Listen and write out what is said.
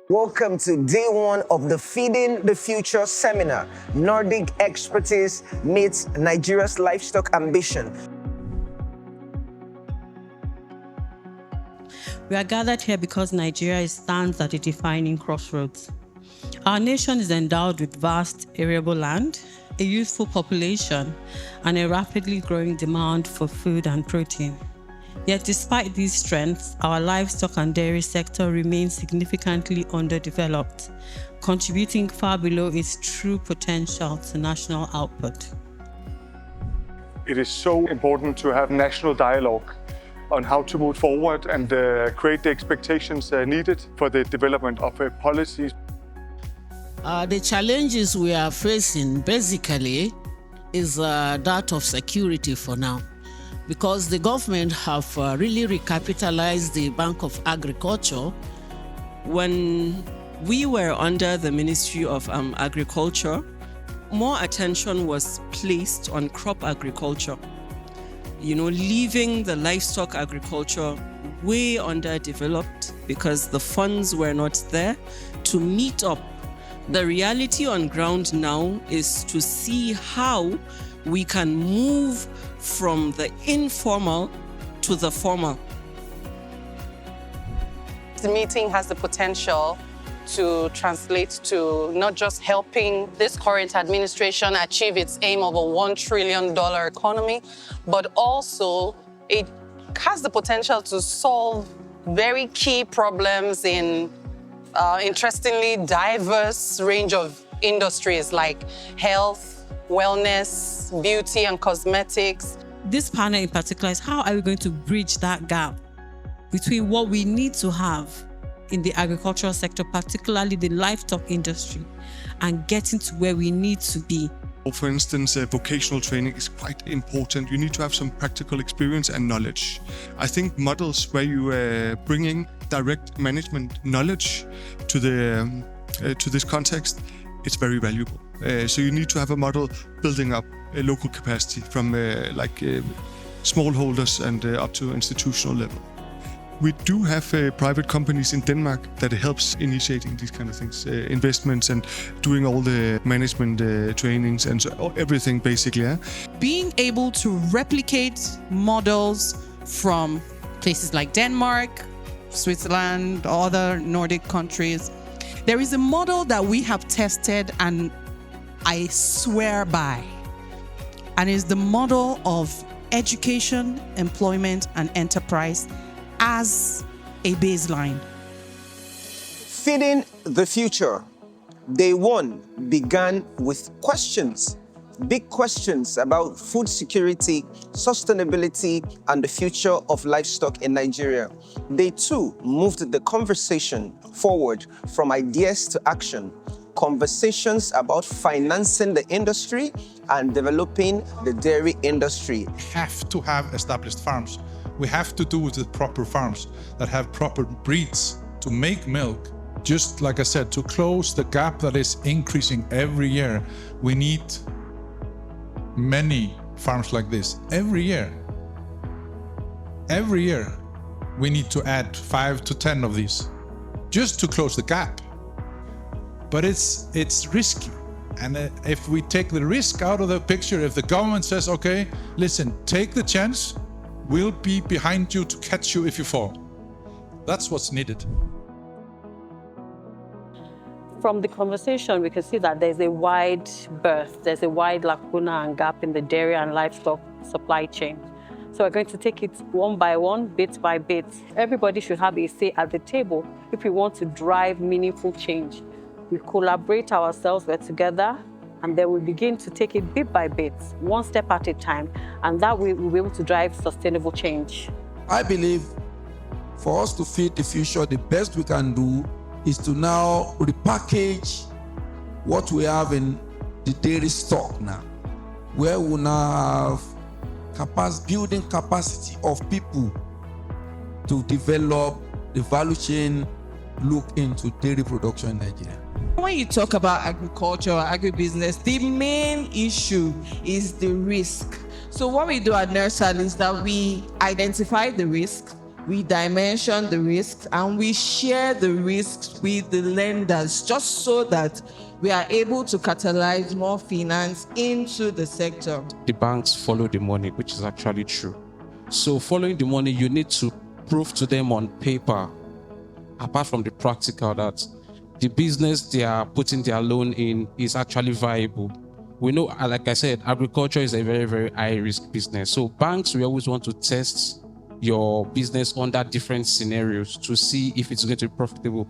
Welcome to day one of the Feeding the Future seminar. Nordic expertise meets Nigeria's livestock ambition. We are gathered here because Nigeria stands at a defining crossroads. Our nation is endowed with vast arable land, a youthful population, and a rapidly growing demand for food and protein. Yet despite these strengths, our livestock and dairy sector remains significantly underdeveloped, contributing far below its true potential to national output. It is so important to have national dialogue on how to move forward and create the expectations needed for the development of policies. The challenges we are facing basically is that of security for now, because the government have really recapitalized the Bank of Agriculture. When we were under the Ministry of Agriculture, more attention was placed on crop agriculture. Leaving the livestock agriculture way underdeveloped because the funds were not there to meet up. The reality on ground now is to see how we can move from the informal to the formal. The meeting has the potential to translate to not just helping this current administration achieve its aim of a $1 trillion economy, but also it has the potential to solve very key problems in interestingly diverse range of industries like health, wellness, beauty and cosmetics. This panel in particular is how are we going to bridge that gap between what we need to have in the agricultural sector, particularly the livestock industry, and getting to where we need to be. For instance, vocational training is quite important. You need to have some practical experience and knowledge. I think models where you are bringing direct management knowledge to this context, it's very valuable. So you need to have a model building up a local capacity from smallholders and up to institutional level. We do have private companies in Denmark that helps initiating these kind of things, investments and doing all the management trainings and so everything basically. Yeah? Being able to replicate models from places like Denmark, Switzerland, other Nordic countries. There is a model that we have tested and I swear by, and it's the model of education, employment, and enterprise as a baseline. Feeding the Future. Day one began with questions, big questions about food security, sustainability, and the future of livestock in Nigeria. Day two moved the conversation forward from ideas to action. Conversations about financing the industry and developing the dairy industry. We have to have established farms. We have to do it with proper farms that have proper breeds to make milk. Just like I said, to close the gap that is increasing every year, we need many farms like this every year. Every year, we need to add 5 to 10 of these just to close the gap. But it's risky. And if we take the risk out of the picture, if the government says, okay, listen, take the chance, we'll be behind you to catch you if you fall. That's what's needed. From the conversation, we can see that there's a wide berth, there's a wide lacuna and gap in the dairy and livestock supply chain. So we're going to take it one by one, bit by bit. Everybody should have a say at the table if we want to drive meaningful change. We collaborate ourselves, we're together, and then we begin to take it bit by bit, one step at a time, and that way we'll be able to drive sustainable change. I believe for us to feed the future, the best we can do is to now repackage what we have in the dairy stock now, where we now have building capacity of people to develop the value chain, look into dairy production in Nigeria. When you talk about agriculture or agribusiness, the main issue is the risk. So what we do at NERSAL is that we identify the risk, we dimension the risks, and we share the risks with the lenders just so that we are able to catalyze more finance into the sector. The banks follow the money, which is actually true. So following the money, you need to prove to them on paper, apart from the practical, that the business they are putting their loan in is actually viable. We know, like I said, agriculture is a very, very high-risk business. So banks, we always want to test your business under different scenarios to see if it's going to be profitable.